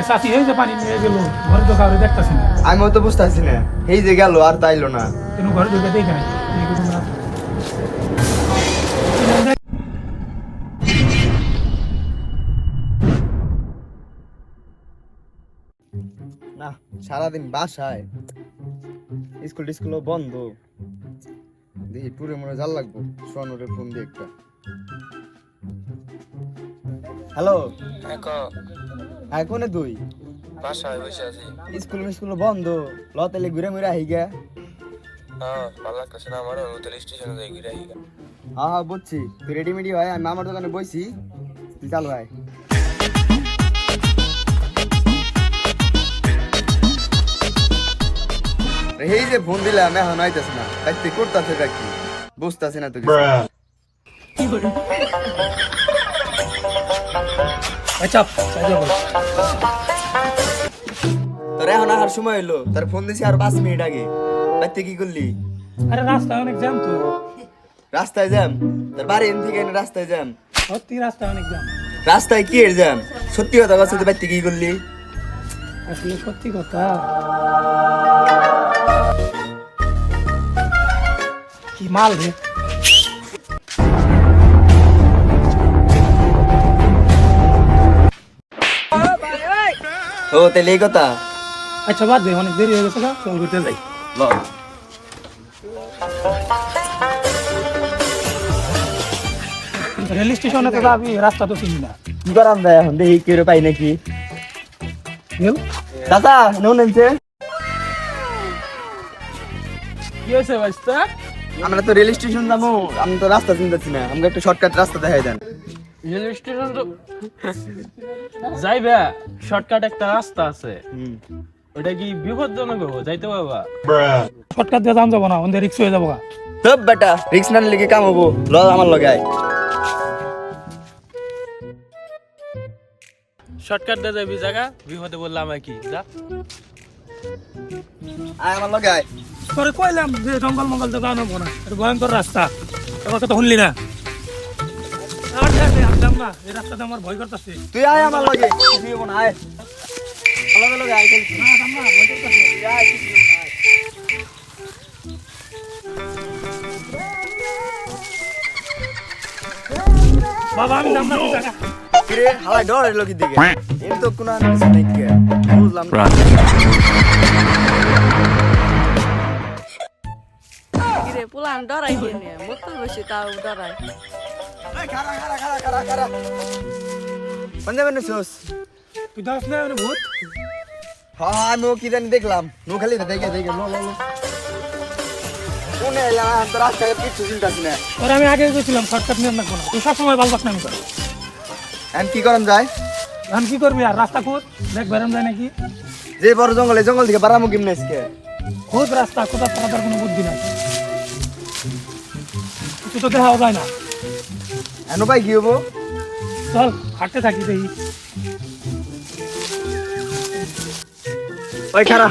চাচি এই যে পানি নিয়ে গেল ঘরে তো কাউরে দেখতাছি না। আমিও তো বুঝতেছি না, এই যে গেল আর তাইলো না। কিন্তু ঘরে ঢুকে দেখে নাই না, সারাদিন বাসায়, স্কুল টিস্কুলও বন্ধ। দেখি টুরে মনে জাল লাগবো, সোয়ানুরে ফোন দিয়ে একটা। হ্যালো, হ্যাঁ কোনে তুই? বাসায় বসে আছি। স্কুল বন্ধ, লতালে ঘুরে মুরে আহি গে। হ্যাঁ, ভালো লাগতেছে না আমার, আমি তো স্টেশনে যাই ঘুরে আই। হ্যাঁ হ্যাঁ বুঝছি, তুই রেডিমেডি হয়, আমি আমার দোকানে বইছি, তুই চালু হয়। এই যে ফোন দিলাম এখন আইতেছে না, তুই করতেছে কি বুঝতেছি না তো কিছু। তোর এখন আসার সময় হলো, তোর ফোন দিছি আর 5 মিনিট আগে, তুই কি করলি? আরে রাস্তায় অনেক জ্যাম তো। রাস্তায় জ্যাম? তোর বাড়ি এন থেকে রাস্তায় জ্যাম? সত্যি রাস্তায় অনেক জ্যাম। রাস্তায় কি এর জ্যাম? সত্যি কথা বলছিস, তুই কি করলি? আসলে সত্যি কথা। কি মাল রে। ও তাহলে এই কথা। আচ্ছা বাদ দে, অনেক দেরি হয়ে গেছে, চল ঘুরতে যাই। রেল স্টেশনে তো যাবি, রাস্তা তো চিনি না। কি করাম যায় এখন, দেখি কেউ পাই নাকি। গেল দাদা নুন এনেছে। কি হয়েছে ভাইস্তা? আমরা তো রেল স্টেশন যাবো, আমি তো রাস্তা চিনতেছি না, আমাকে একটা শর্টকাট রাস্তা দেখাই দেন। রেল স্টেশন তো যাইবা, শর্টকাট একটা রাস্তা আছে, ওটা কি বিপজ্জনক হবো যাইতে বাবা? শর্টকাট দিয়ে যান যাবো না, ওদের রিক্স হয়ে যাবো। সব বেটা রিক্স না নিলে কি কাম হবো, ল আমার লগে আয়। শর্টকাট দিয়ে যাবি জায়গা, বিপদে বললাম আর কি, যা আয় আমার লগে আয়। তোরে কইলাম যে জঙ্গল মঙ্গল তো যাওয়া না, এটা ভয়ঙ্কর রাস্তা, তোর কথা শুনলি না। এই রাস্তাতে আমার ভয় করতেছে। তুই আয় আমার লগে, কিছু হবো না, আয় লগে লগে আয়। আয় কিছু হবো না, আয়। বাবা আমি যাম না, তুই জায়গা। কিরে হালাই ডর এলো কি দিকে, এর তো কোনো কিছু নাই কে, বুঝলাম না। কিরে পুলান ডরাই কেনে মতো বেশি তাও ডরাই। এই খাড়া খাড়া খাড়া খাড়া খাড়া কোন যাবেন সোস? তুই দাস না মানে ভূত। হ্যাঁ আমি কি জানি দেখলাম, নো খালি দেখে দেখে লো লো লো কোনে এলা তো রাস্তায় কিছু চিন্তাছি না। তোর আমি আগে গেছিলাম, শর্টকাট নিয়ে রাখবো না, তুই সবসময় বালবাস না আমি তোর। এখন কি করেন যায়? এখন কি করবি আর, রাস্তা খোঁজ দেখ বেরোন যায় নাকি। যে বড় জঙ্গল, এই জঙ্গল থেকে বারামু কেমনে আজকে? খোঁজ রাস্তা, কোথাও থাকার কোনো বুদ্ধি নাই, কিছু তো দেখাও যায় না। এনো ভাই কি হবো? চল হাঁটতে থাকি দেখি। ওই খাড়া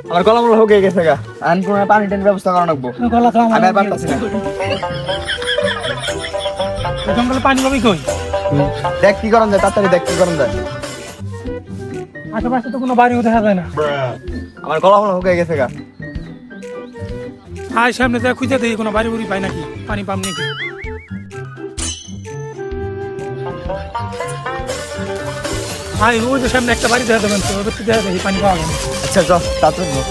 আমার গলামলা হোক গেছে গা, এখন কোনো পানি টানির ব্যবস্থা করা লাগবো, গলা তো আমি আর পারতাছি না। জঙ্গলে পানি পাবি কই? দেখ কি করেন যায়, তাড়াতাড়ি দেখ কি করেন যায়। আশেপাশে তো কোনো বাড়িও দেখা যায় না। আমার গলামলা হোক গেছে গা। আর সামনে যা খুঁজে দেখি কোনো বাড়ি বুড়ি পাই নাকি, পানি পাম নাকি। ভাই ওই যে সামনে একটা বাড়ি দেখা দেবেন তো, ওদের দেখা দেখি পানি পাওয়া যাবে। আচ্ছা চ তাড়াতাড়ি যা।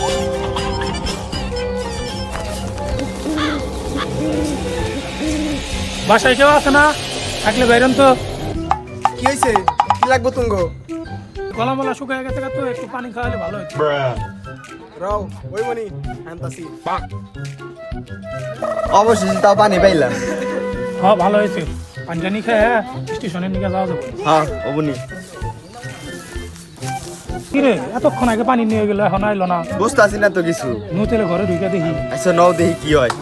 বাসায় কেউ আছে না? থাকলে বাইরেন তো। কি হয়েছে, কি লাগবো তুঙ্গ? গলা মলা শুকায় গেছে তো, একটু পানি খাওয়ালে ভালো হতো। রাও ওই মনি আনতাছি। অবশ্যই তাও পানি পাইলাম। হ্যাঁ ভালো হয়েছে, পানি টানি খেয়ে স্টেশনের দিকে যাওয়া যাবে। হ্যাঁ অবনি কিরে এতক্ষণ আগে পানি নিয়ে গেল, এখন আইলো না। বুঝতে আসি না তো কিছু। নতেলে ঘরে ঢুকে দেখি। আচ্ছা নাও দেখি কি হয়।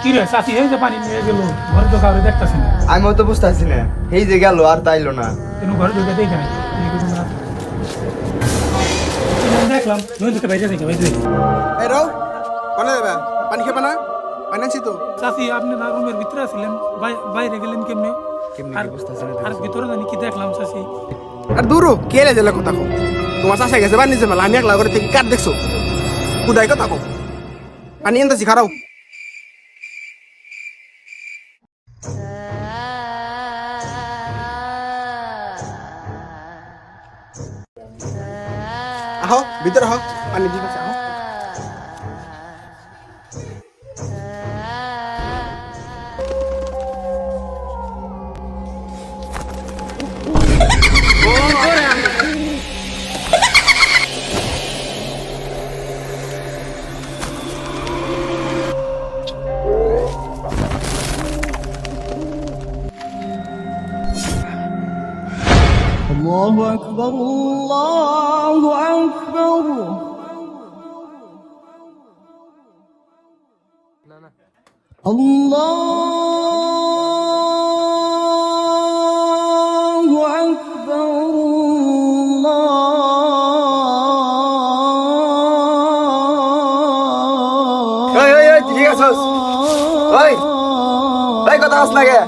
কিরে চাচি এই যে পানি নিয়ে গেল ঘরে তো কাউরে দেখতাছি না। আমিও তো বুঝতে আসি না, এই যে গেল আর তাইলো না। কিন্তু ঘরে ঢুকে দেখি নাই, দেখলাম নদীতে বাইরে দেখে বাইরে। এই রাও কোনে যাবে, পানি খাবে না? বানাইছি তো। চাচি আপনি না রুমের ভিতরে আছিলেন, বাইরে গেলেন কেমনে? কেমনে আর কি অবস্থা ছিল আর ভিতরে জানি কি দেখলাম চাচি। আর দূরও কে এলে দিলে কথা কো, তোমার চাষা গেছে বানিয়েছে মেলা, আমি একলা করে থেকে কাট দেখছো কুদাই কথা কো, পানি এনতেছি খারাও। আহো ভিতরে আহো, পানি দিবে আহো। الله أكبر الله أكبر الله أكبر ওই ওই ওই ঠিক আছস? ওই ভাই কথা আস না কে?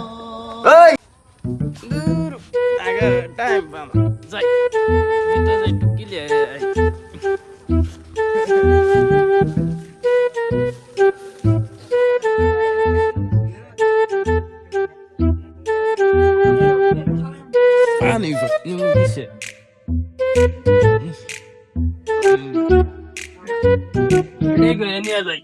ওই আগে টাইম পাম যাই ভিতরে যাই একটু গিলে পানি দিছে এগুলো নিয়ে যাই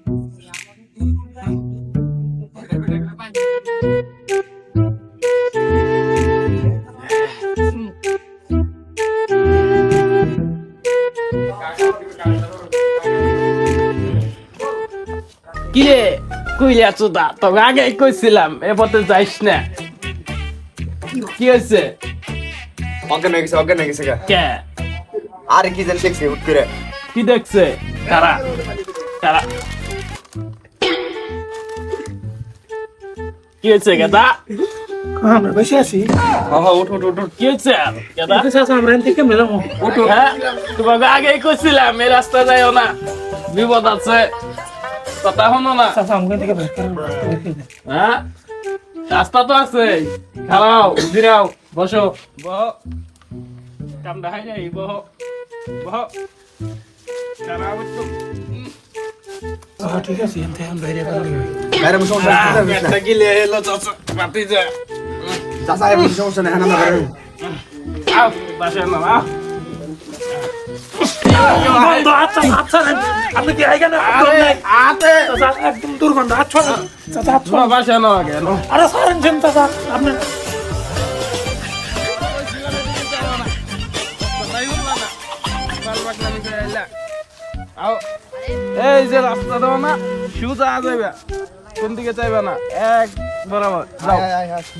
কিরে কইলে চোদা তোকে আগে কইছিলাম এ পথে যাইস না কি হয়েছে অজ্ঞান হয়ে গেছে কে? কে আরে কি জানি দেখছি হুট করে। কি দেখছে কারা কারা কি হয়েছে গেদা আমরা বসে আছি। উঠ উঠ উঠ উঠ। কি হয়েছে গেদা চাচা আমরা এখান থেকে মেলাম। উঠো হ্যাঁ তোমাকে আগেই কইছিলাম এই রাস্তা যাইও না বিপদ আছে কথা শোনো না চাচা আমরা থেকে বের করেন। হ্যাঁ রাস্তা তো আছে খারাও জিরাও বসো বহ কামটা হাই যাই বহ বহ খারাও একটু ঠিক আছে এখান থেকে আমরা বাইরে বেরোলি। বাইরে বসে সমস্যা নেই। একটা গিলে এলো চাচা বাতি যা চাচা এমন সমস্যা নেই, হ্যাঁ না বাইরে। আও বাসে না আও দুর্গন্ধ, আচ্ছা আচ্ছা আপনি কি এখানে আতে চাচা একদম দুর্গন্ধ। আচ্ছা চাচা আচ্ছা বাসে না কেন আরে সারেন যেন চাচা আপনি এই যে রাস্তা দাও না সুজা যাইবা কোন দিকে চাইবা না এক বরাবর যাও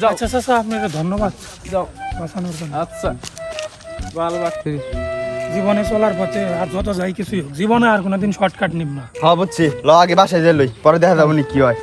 যাও আচ্ছা চাচা আপনাকে ধন্যবাদ যাও বাঁচানোর জন্য। আচ্ছা ভালো বাকি জীবনে চলার পথে আর যত যাই কিছুই হোক, জীবনে আর কোনোদিন শর্টকাট নিব না। হ্যাঁ বুঝছি, ল আগে বাসায় যাই লই, পরে দেখা যাবো নি কি হয়।